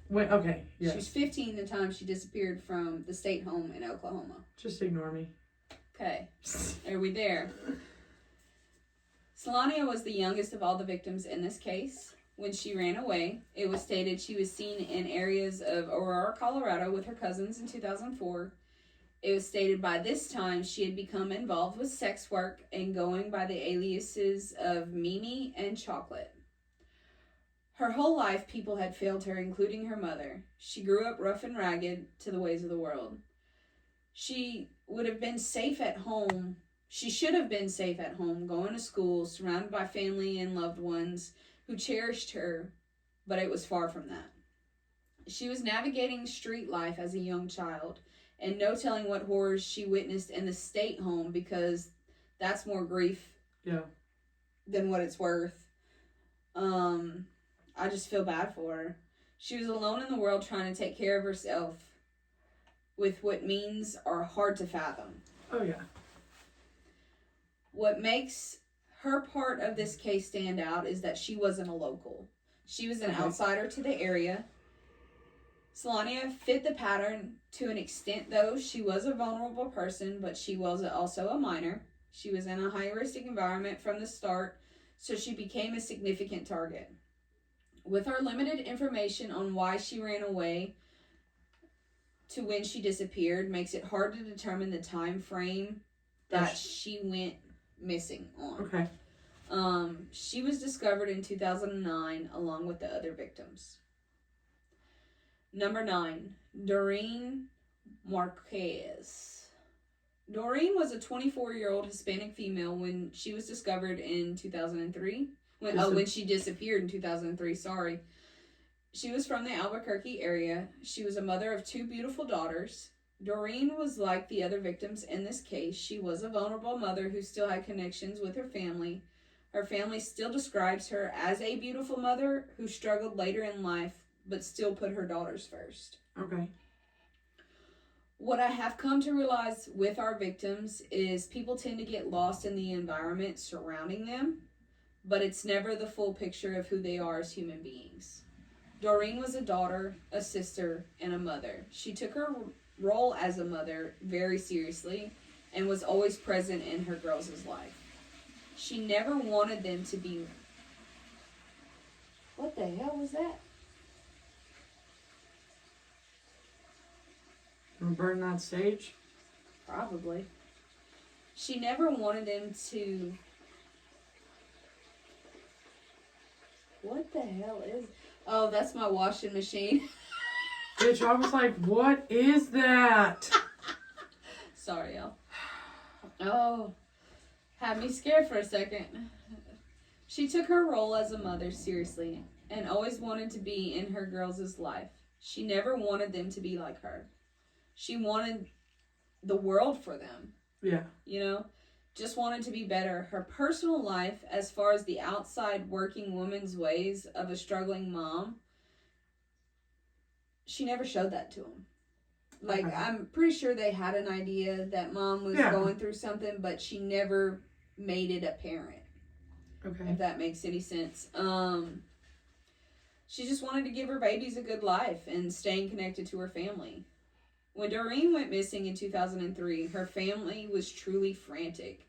Wait, okay, yes. She was 15 the time she disappeared from the state home in Oklahoma. Just ignore me. Okay. Are we there? Solania was the youngest of all the victims in this case. When she ran away, it was stated she was seen in areas of Aurora, Colorado with her cousins in 2004. It was stated by this time she had become involved with sex work and going by the aliases of Mimi and Chocolate. Her whole life, people had failed her, including her mother. She grew up rough and ragged to the ways of the world. She would have been safe at home. She should have been safe at home, going to school, surrounded by family and loved ones who cherished her, but it was far from that. She was navigating street life as a young child, and no telling what horrors she witnessed in the state home, because that's more grief than what it's worth. I just feel bad for her. She was alone in the world trying to take care of herself with what means are hard to fathom. Oh, yeah. What makes her part of this case stand out is that she wasn't a local. She was an outsider to the area. Solania fit the pattern to an extent, though. She was a vulnerable person, but she was also a minor. She was in a high-risk environment from the start, so she became a significant target. With her limited information on why she ran away to when she disappeared makes it hard to determine the time frame that she went missing on. Okay. She was discovered in 2009 along with the other victims. Number 9, Doreen Marquez. Doreen was a 24-year-old Hispanic female when she was discovered in 2003. When she disappeared in 2003, sorry. She was from the Albuquerque area. She was a mother of 2 beautiful daughters. Doreen was like the other victims in this case. She was a vulnerable mother who still had connections with her family. Her family still describes her as a beautiful mother who struggled later in life, but still put her daughters first. Okay. What I have come to realize with our victims is people tend to get lost in the environment surrounding them, but it's never the full picture of who they are as human beings. Doreen was a daughter, a sister, and a mother. She took her role as a mother very seriously and was always present in her girls' life. She never wanted them to be... What the hell was that? Burn that stage? Probably. She never wanted them to... What the hell is... Oh, that's my washing machine. Bitch, I was like, what is that? Sorry, y'all. Oh, had me scared for a second. She took her role as a mother seriously and always wanted to be in her girls' life. She never wanted them to be like her. She wanted the world for them. Yeah. You know? Just wanted to be better. Her personal life, as far as the outside working woman's ways of a struggling mom, she never showed that to him. Like, okay. I'm pretty sure they had an idea that mom was going through something, but she never made it apparent. Okay. If that makes any sense. She just wanted to give her babies a good life and staying connected to her family. When Doreen went missing in 2003, her family was truly frantic.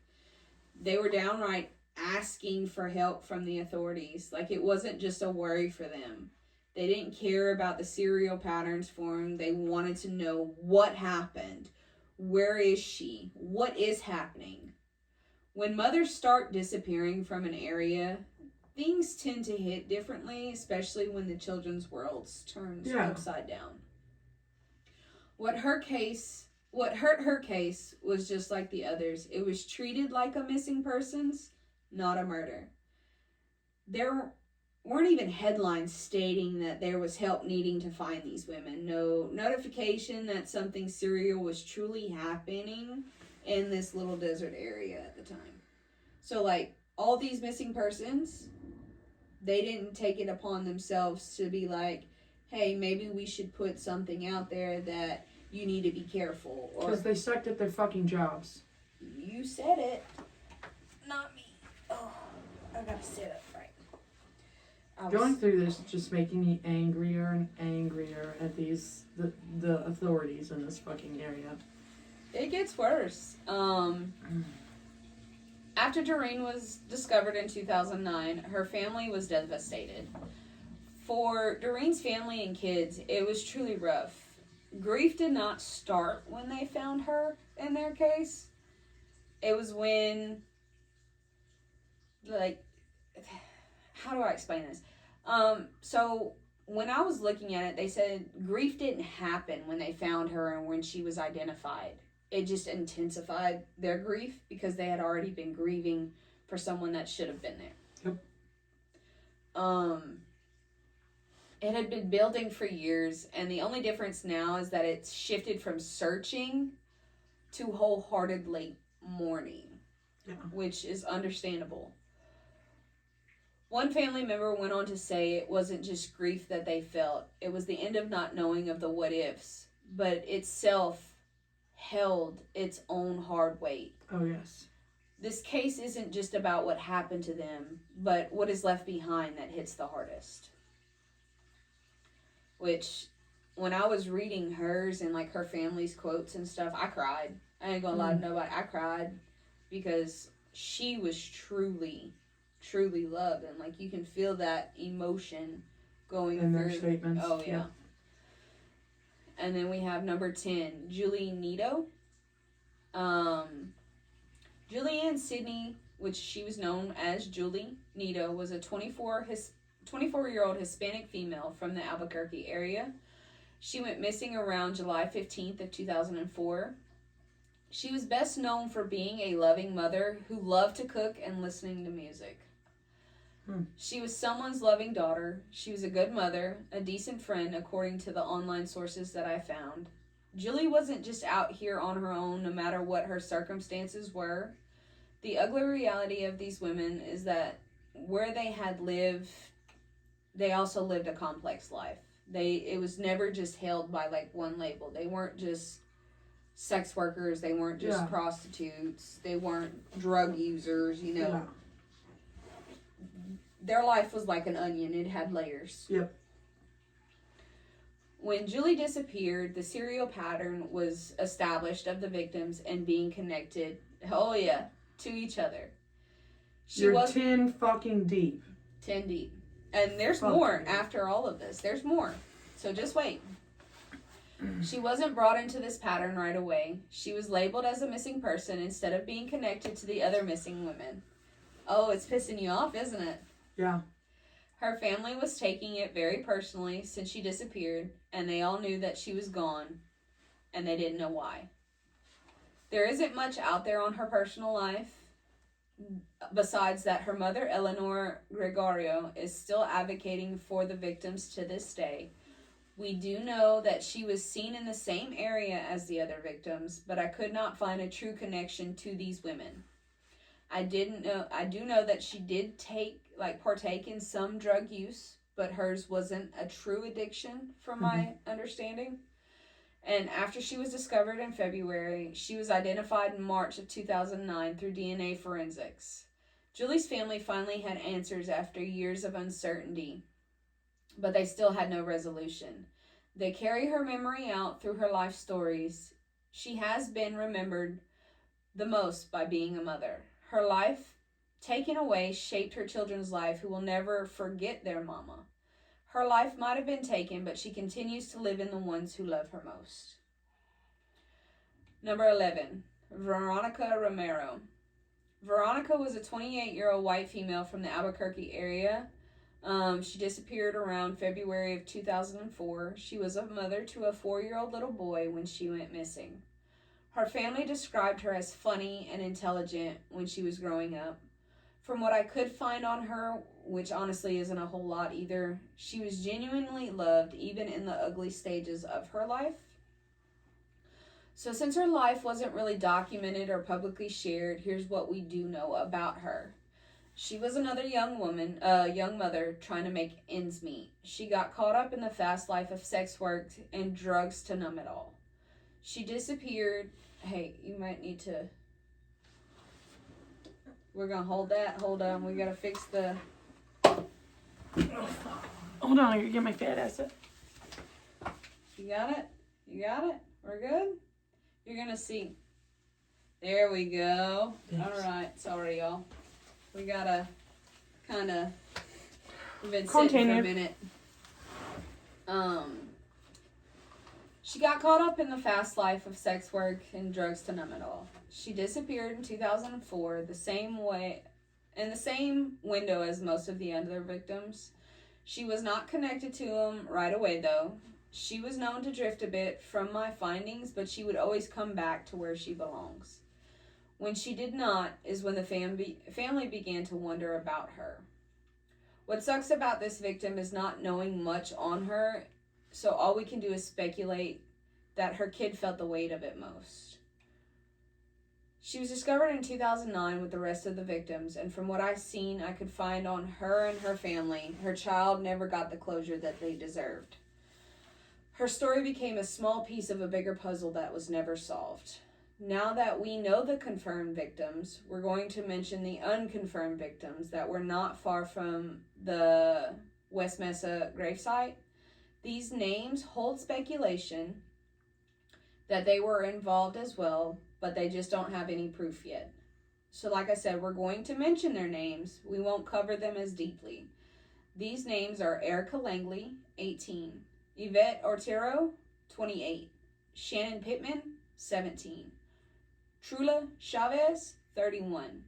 They were downright asking for help from the authorities. Like, it wasn't just a worry for them. They didn't care about the serial patterns for him. They wanted to know what happened. Where is she? What is happening? When mothers start disappearing from an area, things tend to hit differently, especially when the children's worlds turns upside down. What hurt her case was just like the others. It was treated like a missing persons, not a murder. There weren't even headlines stating that there was help needing to find these women. No notification that something serial was truly happening in this little desert area at the time. So, like, all these missing persons, they didn't take it upon themselves to be like, hey, maybe we should put something out there that you need to be careful. Because they sucked at their fucking jobs. You said it. Not me. Oh, I gotta sit up right. Going through this is just making me angrier and angrier at the authorities in this fucking area. It gets worse. After Doreen was discovered in 2009, her family was devastated. For Doreen's family and kids, it was truly rough. Grief did not start when they found her in their case. It was when, like, how do I explain this? So when I was looking at it, they said grief didn't happen when they found her and when she was identified. It just intensified their grief because they had already been grieving for someone that should have been there. Yep. It had been building for years, and the only difference now is that it's shifted from searching to wholeheartedly mourning, which is understandable. One family member went on to say it wasn't just grief that they felt. It was the end of not knowing of the what-ifs, but itself held its own hard weight. Oh, yes. This case isn't just about what happened to them, but what is left behind that hits the hardest. Which, when I was reading hers and, like, her family's quotes and stuff, I cried. I ain't gonna lie to nobody. I cried because she was truly loved. And, like, you can feel that emotion going in through. Their statements. Oh, yeah. And then we have number 10, Julie Nito. Julianne Sidney, which she was known as Julie Nito, was a 24-year-old Hispanic female from the Albuquerque area. She went missing around July 15th of 2004. She was best known for being a loving mother who loved to cook and listening to music. She was someone's loving daughter. She was a good mother, a decent friend, according to the online sources that I found. Julie wasn't just out here on her own, no matter what her circumstances were. The ugly reality of these women is that where they had lived, they also lived a complex life. It was never just held by like one label. They weren't just sex workers. They weren't just prostitutes. They weren't drug users, you know. Yeah. Their life was like an onion. It had layers. Yep. When Julie disappeared, the serial pattern was established of the victims and being connected, to each other. You're 10 fucking deep. 10 deep. And there's more after all of this. There's more. So just wait. She wasn't brought into this pattern right away. She was labeled as a missing person instead of being connected to the other missing women. Oh, it's pissing you off, isn't it? Yeah. Her family was taking it very personally since she disappeared, and they all knew that she was gone, and they didn't know why. There isn't much out there on her personal life, besides that her mother, Eleanor Gregorio, is still advocating for the victims to this day. We do know that she was seen in the same area as the other victims, but I could not find a true connection to these women. I do know that she did partake in some drug use, but hers wasn't a true addiction from my understanding. And after she was discovered in February, she was identified in March of 2009 through DNA forensics. Julie's family finally had answers after years of uncertainty, but they still had no resolution. They carry her memory out through her life stories. She has been remembered the most by being a mother. Her life taken away shaped her children's life, who will never forget their mama. Her life might have been taken, but she continues to live in the ones who love her most. Number 11, Veronica Romero. Veronica was a 28-year-old white female from the Albuquerque area. She disappeared around February of 2004. She was a mother to a 4-year-old little boy when she went missing. Her family described her as funny and intelligent when she was growing up. From what I could find on her, which honestly isn't a whole lot either, she was genuinely loved even in the ugly stages of her life. So since her life wasn't really documented or publicly shared, here's what we do know about her. She was another young mother trying to make ends meet. She got caught up in the fast life of sex work and drugs to numb it all. She disappeared. Hey, you might need to... We're going to hold that. Hold on. We got to fix the... Hold on. I got to get my fat ass up. You got it? You got it? We're good? You're going to see. There we go. Thanks. All right. Sorry, y'all. We got to kind of... We've been sitting for a minute. She got caught up in the fast life of sex work and drugs to numb it all. She disappeared in 2004, in the same window as most of the other victims. She was not connected to them right away, though. She was known to drift a bit from my findings, but she would always come back to where she belongs. When she did not is when the family began to wonder about her. What sucks about this victim is not knowing much on her, so all we can do is speculate that her kid felt the weight of it most. She was discovered in 2009 with the rest of the victims, and from what I've seen, I could find on her and her family, her child never got the closure that they deserved. Her story became a small piece of a bigger puzzle that was never solved. Now that we know the confirmed victims, we're going to mention the unconfirmed victims that were not far from the West Mesa gravesite. These names hold speculation that they were involved as well, but they just don't have any proof yet. So like I said, we're going to mention their names. We won't cover them as deeply. These names are Erica Langley, 18. Yvette Ortero, 28. Shannon Pittman, 17. Trula Chavez, 31.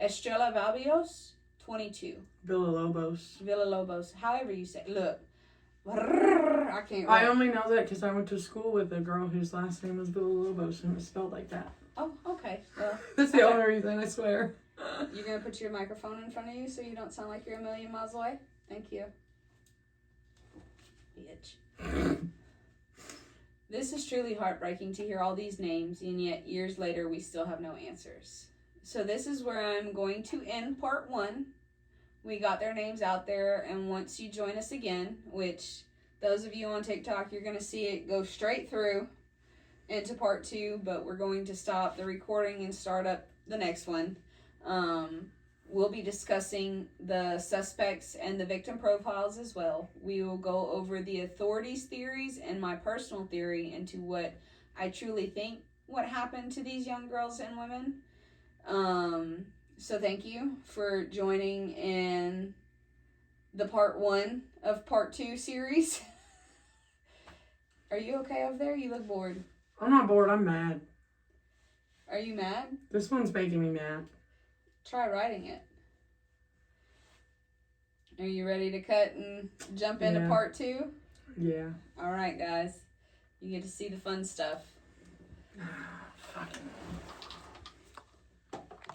Estrella Valbios, 22. Villalobos. However you say it. Look. I can't write. I only know that because I went to school with a girl whose last name was Villalobos and it was spelled like that. Oh, okay. Well, that's the only reason, I swear. You're going to put your microphone in front of you so you don't sound like you're a million miles away? Thank you. Bitch. This is truly heartbreaking to hear all these names, and yet years later we still have no answers. So this is where I'm going to end part 1. We got their names out there, and once you join us again, which Those of you on TikTok, you're going to see it go straight through into part 2, but we're going to stop the recording and start up the next one. We'll be discussing the suspects and the victim profiles as well. We will go over the authorities' theories and my personal theory into what I truly think what happened to these young girls and women. So thank you for joining in the part 1 of part 2 series. Are you okay over there? You look bored. I'm not bored, I'm mad. Are you mad? This one's making me mad. Try writing it. Are you ready to cut and jump into part 2? Yeah. Alright, guys. You get to see the fun stuff. Fucking